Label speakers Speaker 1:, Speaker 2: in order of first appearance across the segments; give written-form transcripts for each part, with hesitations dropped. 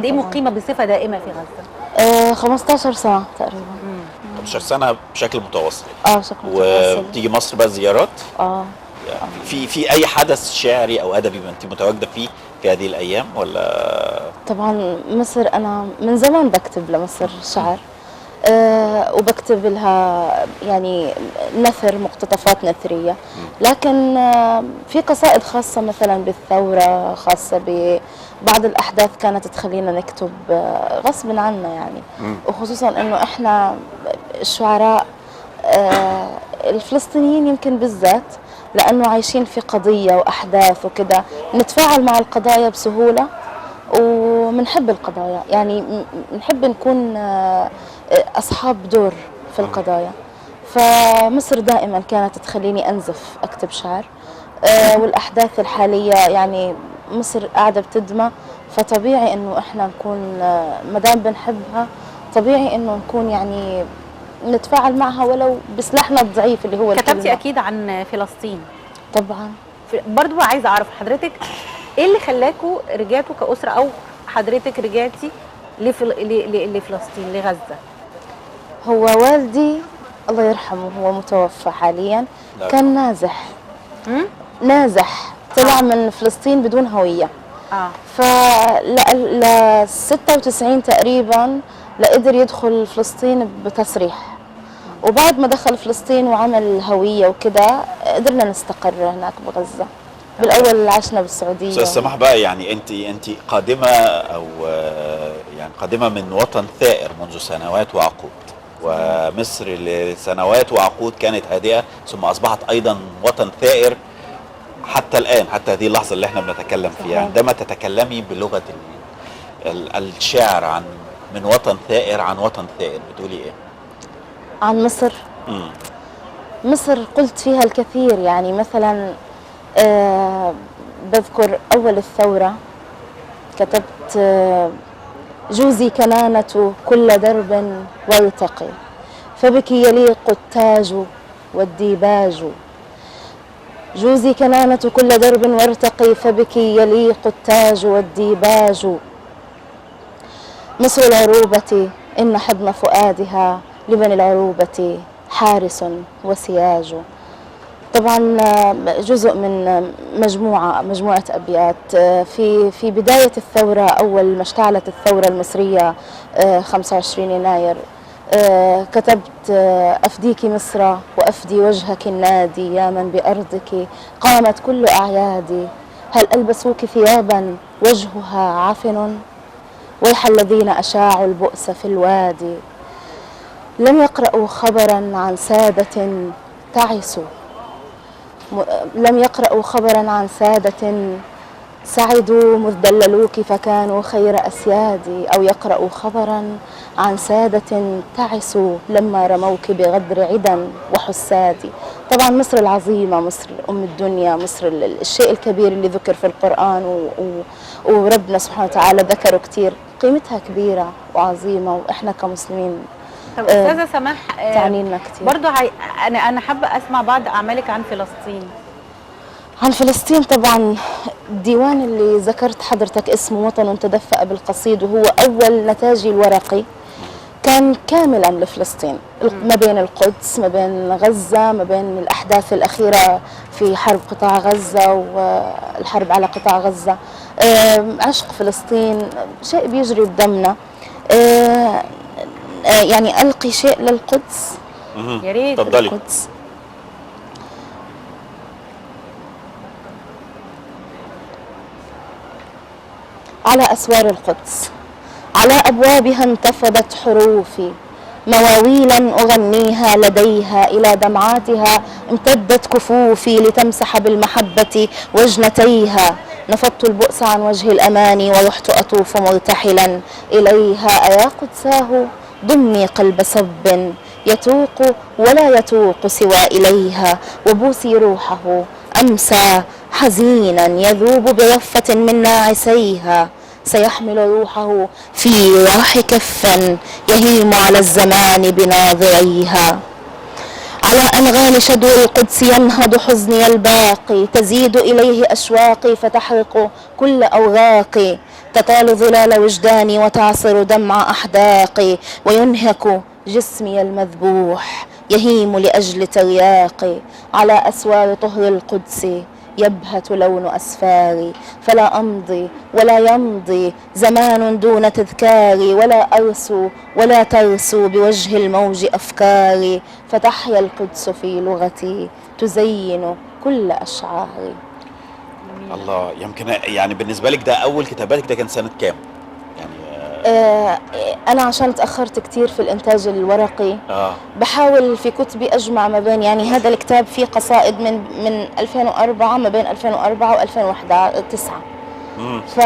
Speaker 1: دي
Speaker 2: طبعا.
Speaker 1: مقيمة بصفة دائمة في غزة؟
Speaker 2: 15 سنة تقريبا.
Speaker 3: 15 سنة بشكل متواصل.
Speaker 2: بشكل متواصل.
Speaker 3: وبتيجي مصر بقى زيارات؟
Speaker 2: اه
Speaker 3: في أي حدث شعري أو أدبي أنت متواجدة فيه في هذه الأيام ولا؟
Speaker 2: طبعا مصر أنا من زمان بكتب لمصر شعر. وبكتب لها يعني نثر، مقتطفات نثرية، لكن في قصائد خاصة مثلا بالثورة، خاصة ببعض الأحداث كانت تخلينا نكتب غصب عنا يعني. وخصوصا أنه إحنا الشعراء الفلسطينيين يمكن بالذات لأنه عايشين في قضية وأحداث وكده، نتفاعل مع القضايا بسهولة ومنحب القضايا، يعني نحب نكون أصحاب دور في القضايا. فمصر دائما كانت تخليني أنزف أكتب شعر. والأحداث الحالية يعني مصر قاعدة بتدمى، فطبيعي إنه إحنا نكون مدام بنحبها طبيعي إنه نكون يعني نتفاعل معها ولو بسلاحنا الضعيف اللي هو
Speaker 1: كتبتي
Speaker 2: الكلمة.
Speaker 1: أكيد عن فلسطين.
Speaker 2: طبعا.
Speaker 1: برضو عايزة أعرف حضرتك إيه اللي خلاكوا رجعتوا كأسرة، أو حضرتك رجعتي لفلسطين لغزة؟
Speaker 2: هو والدي الله يرحمه هو متوفى حاليا، كان نازح نازح طلع من فلسطين بدون هوية. فل 96 تقريبا لقدر يدخل فلسطين بتصريح، وبعد ما دخل فلسطين وعمل هوية وكده قدرنا نستقر هناك بغزة. بالأول عشنا بالسعودية.
Speaker 3: أستاذ سماح بقى، يعني أنت قادمة أو يعني قادمة من وطن ثائر منذ سنوات وعقود، ومصر لسنوات وعقود كانت هادئة ثم أصبحت أيضا وطن ثائر حتى الآن، حتى هذه اللحظة اللي احنا بنتكلم فيها. عندما تتكلمي بلغة الشعر من وطن ثائر عن وطن ثائر بتقولي إيه؟
Speaker 2: عن مصر؟ مصر قلت فيها الكثير، يعني مثلا بذكر أول الثورة كتبت جوزي كنانة كل درب ويلتقي، فبك يليق التاج والديباج. جوزي كنانة كل درب وارتقي، فبك يليق التاج والديباج. مصر العروبة إن حضن فؤادها لبني العروبة حارس وسياج. طبعا جزء من مجموعة أبيات في بداية الثورة، أول ما اشتعلت الثورة المصرية 25 يناير كتبت أفديك مصر وأفدي وجهك النادي، يا من بأرضك قامت كل أعيادي. هل ألبسوك ثيابا وجهها عفن، ويح الذين أشاعوا البؤس في الوادي. لم يقرأوا خبرا عن سادة تعسوا، لم يقرأوا خبرا عن سادة سعدوا مذ دللوك فكانوا خير أسيادي، أو يقرأوا خبرا عن سادة تعسوا لما رموك بغدر عدا وحسادي. طبعا مصر العظيمة، مصر أم الدنيا، مصر الشيء الكبير اللي ذكر في القرآن وربنا سبحانه وتعالى ذكره كتير، قيمتها كبيرة وعظيمة، وإحنا كمسلمين
Speaker 1: طب أستاذة سماح
Speaker 2: تعنينا كتير.
Speaker 1: برضو أنا حابة أسمع بعض أعمالك عن فلسطين.
Speaker 2: عن فلسطين طبعا الديوان اللي ذكرت حضرتك اسمه وطن تدفأ بالقصيد، وهو أول نتاجي الورقي كان كاملا لفلسطين، ما بين القدس، ما بين غزة، ما بين الأحداث الأخيرة في حرب قطاع غزة والحرب على قطاع غزة. عشق فلسطين شيء بيجري بدمنا. يعني ألقي شيء للقدس.
Speaker 1: يا ريت.
Speaker 3: تفضلي.
Speaker 2: القدس. على أسوار القدس، على أبوابها انتفضت حروفي، مواويلا أغنيها لديها، إلى دمعاتها امتدت كفوفي لتمسح بالمحبة وجنتيها. نفضت البؤس عن وجه الأماني ورحت أطوف مرتحلا إليها. أيا قدساه ضمي قلب صب يتوق ولا يتوق سوى إليها، وبوسي روحه أمسى حزينا يذوب برفة من ناعسيها. سيحمل روحه في راح كفا يهيم على الزمان بناظريها. على أنغام شدو القدس ينهض حزني الباقي، تزيد إليه أشواقي فتحرق كل أوراقي. تطال ظلال وجداني وتعصر دمع أحداقي، وينهك جسمي المذبوح يهيم لأجل ترياقي، على أسوار طهر القدس يبهت لون أسفاري، فلا أمضي ولا يمضي زمان دون تذكاري، ولا أرسو ولا ترسو بوجه الموج أفكاري، فتحيا القدس في لغتي تزين كل أشعاري.
Speaker 3: الله. يمكن يعني بالنسبه لك ده اول كتاباتك، ده كان سنه كام يعني؟
Speaker 2: أنا عشان تأخرت كتير في الإنتاج الورقي بحاول في كتبي أجمع ما بين، يعني هذا الكتاب فيه قصائد من 2004، ما بين 2004 و2009. ف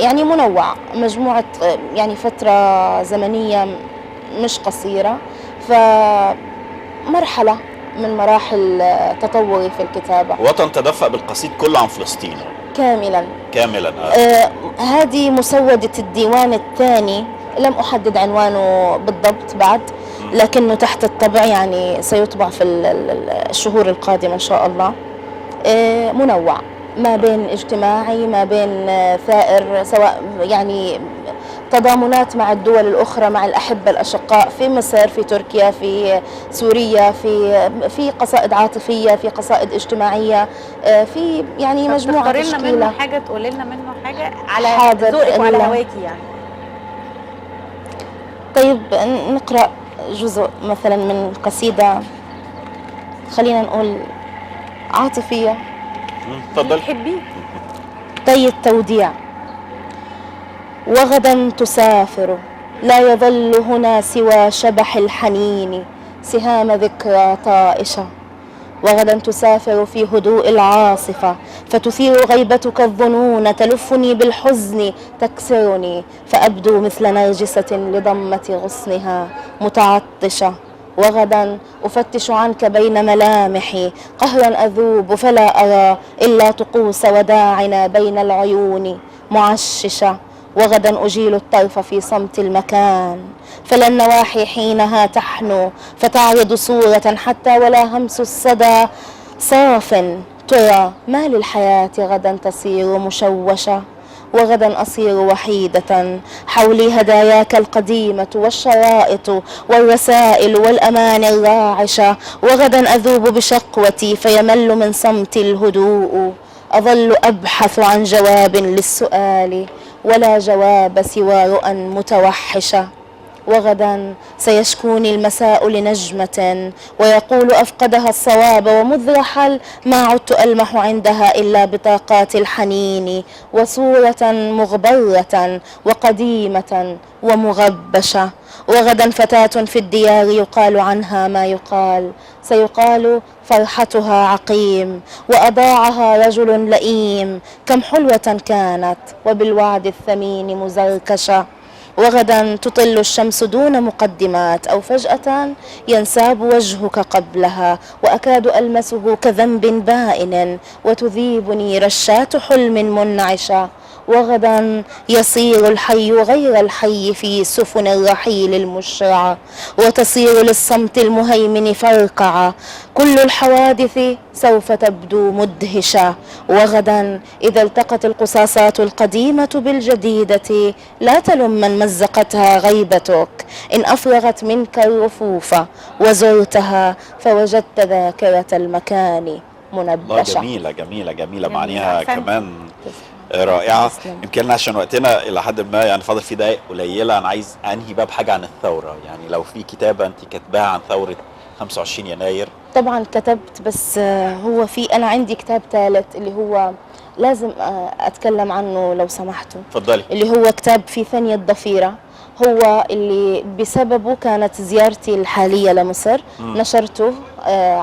Speaker 2: يعني منوع، مجموعة يعني فترة زمنية مش قصيرة، فمرحلة من مراحل تطوري في الكتابة.
Speaker 3: وطن تدفأ بالقصيد كله عن فلسطين
Speaker 2: كاملا. هذه مسودة الديوان الثاني، لم أحدد عنوانه بالضبط بعد، لكنه تحت الطبع، يعني سيطبع في الشهور القادمة إن شاء الله. منوع ما بين اجتماعي، ما بين ثائر، سواء يعني تضامنات مع الدول الأخرى، مع الأحبة الأشقاء في مصر، في تركيا، في سوريا، في قصائد عاطفية، في قصائد اجتماعية، في يعني مجموعة
Speaker 1: تشكيلة.
Speaker 2: تشكيلة.
Speaker 1: منه حاجة، تقولي لنا منه حاجة على ذوقك وعلى هواكي يعني.
Speaker 2: طيب نقرأ جزء مثلا من قصيدة، خلينا نقول عاطفية.
Speaker 3: تفضل.
Speaker 1: تحبي؟
Speaker 2: طي التوديع. وغدا تسافر، لا يظل هنا سوى شبح الحنين، سهام ذكرى طائشة. وغدا تسافر في هدوء العاصفة، فتثير غيبتك الظنون، تلفني بالحزن تكسرني، فأبدو مثل نرجسة لضمة غصنها متعطشة. وغدا أفتش عنك بين ملامحي، قهرا أذوب فلا أرى إلا طقوس وداعنا بين العيون معششة. وغدا أجيل الطرف في صمت المكان، فلا النواحي حينها تحنو، فتعرض صورة حتى ولا همس الصدى صاف. ترى ما للحياة غدا تصير مشوشة. وغدا أصير وحيدة، حولي هداياك القديمة والشرائط والرسائل والأماني الراعشة. وغدا أذوب بشقوتي فيمل من صمت الهدوء، أظل أبحث عن جواب للسؤال ولا جواب سوى رؤى متوحشة. وغدا سيشكوني المساء لنجمة ويقول أفقدها الصواب، ومذ رحل ما عدت ألمح عندها إلا بطاقات الحنين، وصورة مغبرة وقديمة ومغبشة. وغدا فتاة في الديار يقال عنها ما يقال، سيقال فرحتها عقيم وأضاعها رجل لئيم، كم حلوة كانت وبالوعد الثمين مزركشة. وغدا تطل الشمس دون مقدمات، أو فجأة ينساب وجهك قبلها وأكاد ألمسه كذنب بائن، وتذيبني رشات حلم منعشة. وغدا يصير الحي غير الحي في سفن الرحيل المشرعة، وتصير للصمت المهيمن فرقعة، كل الحوادث سوف تبدو مدهشة. وغدا إذا التقت القصاصات القديمة بالجديدة، لا تلم من مزقتها غيبتك، إن أفرغت منك الرفوف وزرتها فوجدت ذاكرة المكان منبشة.
Speaker 3: جميلة جميلة جميلة، معانيها كمان رائعة. يمكن عشان وقتنا إلى حد ما يعني فاضل في دقايق قليلة، أنا عايز أنهي باب حاجة عن الثورة، يعني لو في كتابة أنت كاتباها عن ثورة 25 يناير.
Speaker 2: طبعا كتبت، بس هو في أنا عندي كتاب ثالث اللي هو لازم أتكلم عنه لو سمحتوا.
Speaker 3: تفضلي.
Speaker 2: اللي هو كتاب في ثانية ضفيرة، هو اللي بسببه كانت زيارتي الحالية لمصر. نشرته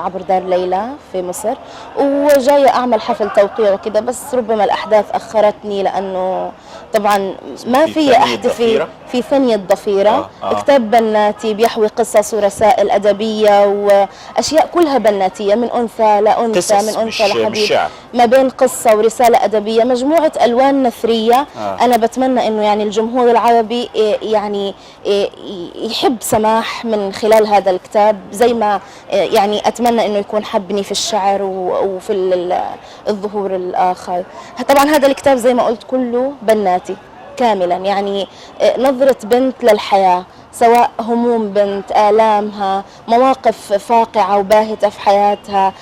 Speaker 2: عبر دار ليلى في مصر، وجاية أعمل حفل توقيع وكده، بس ربما الأحداث أخرتني، لأنه طبعا ما في أحتفي في ثانية ضفيرة. كتاب بناتي بيحوي قصص ورسائل أدبية وأشياء كلها بناتية، من أنثى لأنثى، من أنثى لحبيب، ما بين قصة ورسالة أدبية، مجموعة ألوان نثرية. أنا بتمنى إنه يعني الجمهور العربي يعني يحب سماح من خلال هذا الكتاب، زي ما يعني أتمنى إنه يكون حبني في الشعر وفي الظهور الآخر. طبعا هذا الكتاب زي ما قلت كله بناتي، كاملا، يعني نظرة بنت للحياة، سواء هموم بنت، آلامها، مواقف فاقعة وباهتة في حياتها،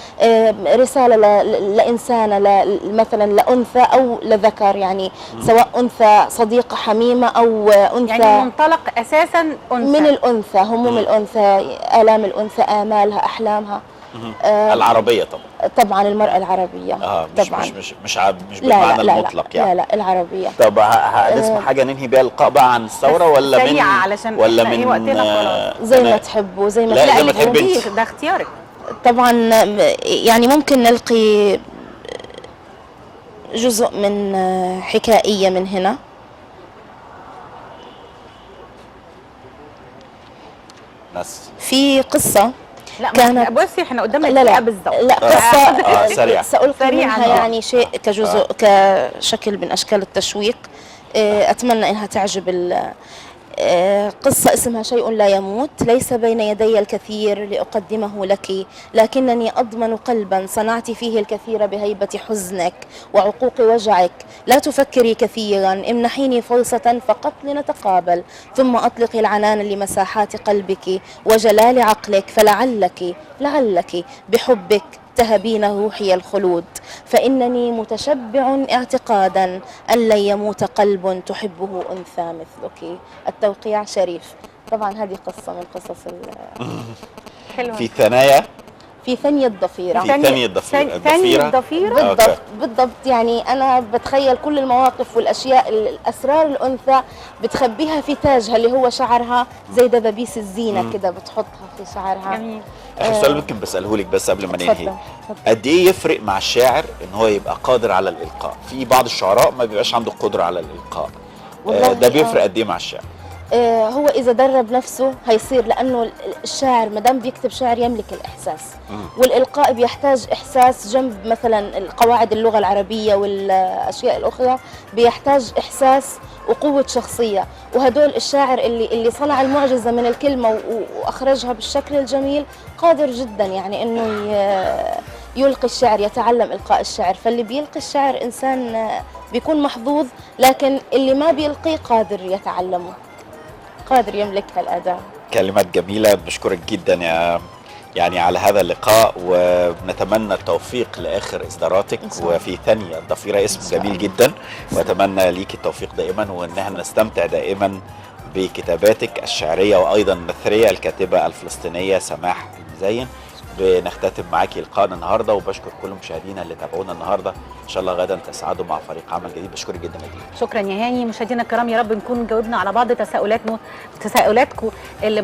Speaker 2: رسالة لإنسانة، مثلا لأنثى أو لذكر، يعني سواء أنثى صديقة حميمة أو أنثى،
Speaker 1: يعني منطلق أساسا أنثى،
Speaker 2: من الأنثى، هموم الأنثى، آلام الأنثى، آمالها، أحلامها.
Speaker 3: العربيه طبعا.
Speaker 2: طبعا المرأة العربية.
Speaker 3: مش
Speaker 2: طبعا
Speaker 3: مش
Speaker 2: لا لا
Speaker 3: بالمعنى
Speaker 2: لا
Speaker 3: المطلق
Speaker 2: لا
Speaker 3: يعني.
Speaker 2: لا لا العربية.
Speaker 3: طب هنسمع حاجه ننهي بيها اللقاء بقى عن الثوره، ولا من
Speaker 1: سريعة علشان
Speaker 3: ولا
Speaker 1: إحنا
Speaker 3: من
Speaker 1: وقتنا خلاص.
Speaker 2: زي ما تحبوا، زي ما
Speaker 3: لا،
Speaker 2: تحبوا.
Speaker 3: زي ما تحب انت.
Speaker 1: ده اختيارك.
Speaker 2: طبعا يعني ممكن نلقي جزء من حكائية من هنا.
Speaker 3: ناس
Speaker 2: في قصة
Speaker 1: لا
Speaker 2: كانت،
Speaker 1: بصي احنا قدامنا
Speaker 2: لا
Speaker 1: دقيقة
Speaker 2: لا
Speaker 1: بالظبط.
Speaker 2: لا قصة
Speaker 3: سريعة.
Speaker 2: سألقي
Speaker 1: سريعاً.
Speaker 2: منها يعني شيء كجزء كشكل من أشكال التشويق. أتمنى إنها تعجب قصة اسمها شيء لا يموت. ليس بين يدي الكثير لأقدمه لك، لكنني أضمن قلبا صنعت فيه الكثير بهيبة حزنك وعقوق وجعك. لا تفكري كثيرا، امنحيني فرصة فقط لنتقابل، ثم أطلقي العنان لمساحات قلبك وجلال عقلك، لعلك بحبك تهبين روحي الخلود، فإنني متشبع اعتقادا أن لن يموت قلب تحبه أنثى مثلك. التوقيع شريف. طبعا هذه قصة من قصص
Speaker 1: حلوة.
Speaker 3: في ثنايا،
Speaker 2: في ثانية الضفيرة.
Speaker 3: في ثانية الضفيرة.
Speaker 1: ثانية الضفيرة.
Speaker 2: بالضبط. يعني أنا بتخيل كل المواقف والأشياء، الأسرار الأنثى بتخبيها في تاجها اللي هو شعرها، زي دبابيس الزينة كده بتحطها في شعرها.
Speaker 1: جميل.
Speaker 3: آخر سؤال ممكن بسأله لك بس قبل ما ننهي.
Speaker 2: اتفضل.
Speaker 3: قد ايه يفرق مع الشاعر ان هو يبقى قادر على الإلقاء؟ في بعض الشعراء ما بيبقاش عنده قدرة على الإلقاء. ده بيفرق قد ايه مع الشاعر؟
Speaker 2: هو إذا درب نفسه هيصير، لأنه الشاعر مدام بيكتب شعر يملك الإحساس، والإلقاء بيحتاج إحساس جنب مثلا قواعد اللغة العربية والأشياء الأخرى، بيحتاج إحساس وقوة شخصية. وهدول الشاعر اللي صنع المعجزة من الكلمة وأخرجها بالشكل الجميل قادر جدا يعني إنه يلقي الشعر، يتعلم إلقاء الشعر. فاللي بيلقي الشعر إنسان بيكون محظوظ، لكن اللي ما بيلقي قادر يتعلمه، قادر يملك هالأداء.
Speaker 3: كلمات جميلة، بشكرك جدا يعني على هذا اللقاء، ونتمنى التوفيق لآخر إصداراتك. وفي ثانية الضفيرة اسم جميل جدا، وأتمنى ليك التوفيق دائما، وأن احنا نستمتع دائما بكتاباتك الشعرية وأيضا النثرية. الكاتبة الفلسطينية سماح المزين. بنختتم معاكي لقاءنا النهارده، وبشكر كل مشاهدينا اللي تابعونا النهارده. ان شاء الله غدا تسعدوا مع فريق عمل جديد. بشكرك جدا يا دي.
Speaker 1: شكرا يا هاني. مشاهدينا الكرام، يا رب نكون جاوبنا على بعض تساؤلاتكم اللي